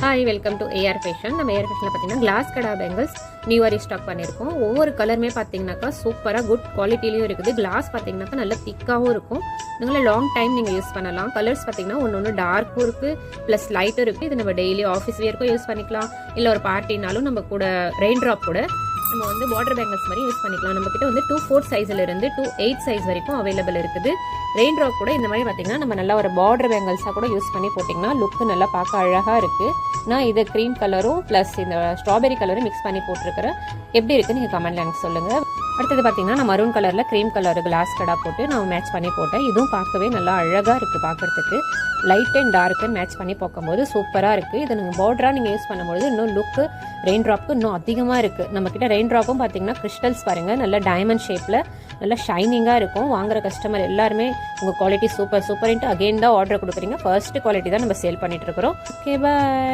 Hi, welcome to AR fashion. நம்ம AR ஃபேஷனில் பார்த்தீங்கன்னா கிளாஸ் கடா பேங்கிள்ஸ் நியூ ஸ்டாக் பண்ணியிருக்கோம். ஒவ்வொரு கலருமே பார்த்தீங்கன்னாக்கா சூப்பராக குட் குவாலிட்டிலையும் இருக்குது. கிளாஸ் பார்த்தீங்கன்னாக்கா நல்ல திக்காகவும் இருக்கும். நீங்களே லாங் டைம் நீங்கள் யூஸ் பண்ணலாம். கலர்ஸ் பார்த்தீங்கன்னா ஒன்று டார்க்கும் இருக்குது, ப்ளஸ் லைட்டும் இருக்குது. இது நம்ம டெய்லி ஆஃபீஸ் வியர்க்கும் யூஸ் பண்ணிக்கலாம். இல்லை ஒரு பார்ட்டினாலும் நம்ம கூட ரெயின் ட்ராப் கூட நம்ம வந்து வாட்டர் பேங்கிள்ஸ் மாதிரி யூஸ் பண்ணிக்கலாம். நம்ம கிட்ட வந்து 2/4 சைஸ்ல இருந்து 2/8 சைஸ் வரைக்கும் அவைலபிள் இருக்குது. ரெயின் ட்ராப் கூட இந்த மாதிரி பார்த்தீங்கன்னா நம்ம நல்லா ஒரு பார்டர் பேங்கிள்ஸாக கூட யூஸ் பண்ணி போட்டிங்கன்னா லுக்கு நல்லா பார்க்க அழகாக இருக்குது. நான் இதை க்ரீம் கலரும் ப்ளஸ் இந்த ஸ்ட்ராபெரி கலரும் மிக்ஸ் பண்ணி போட்டிருக்கிறேன். எப்படி இருக்குன்னு நீங்கள் கமெண்ட்ல எனக்கு சொல்லுங்கள். அடுத்தது பார்த்தீங்கன்னா நான் மரூன் கலரில் க்ரீம் கலர் கிளாஸ் கடா போட்டு நான் மேட்ச் பண்ணி போட்டேன். இதுவும் பார்க்கவே நல்லா அழகாக இருக்குது. பார்க்குறதுக்கு லைட் அண்ட் டார்க்குன்னு மேட்ச் பண்ணி பார்க்கும்போது சூப்பராக இருக்குது. இதை நீங்கள் பார்டராக நீங்கள் யூஸ் பண்ணும்போது இன்னும் லுக்கு ரெயின் ட்ராப்க்கு இன்னும் அதிகமாக இருக்குது. நம்மக்கிட்ட ரெயின் ட்ராப்பும் பார்த்தீங்கன்னா கிறிஸ்டல்ஸ் பாருங்கள், நல்ல டைமண்ட் ஷேப்பில் நல்லா ஷைனிங்காக இருக்கும். வாங்குற கஸ்டமர் எல்லாருமே உங்கள் குவாலிட்டி சூப்பர்ன்ட்டு அகெயின் தான் ஆர்டர் கொடுக்குறீங்க. ஃபர்ஸ்ட் குவாலிட்டி தான் நம்ம சேல் பண்ணிட்டு இருக்கிறோம். ஓகே, பாய்.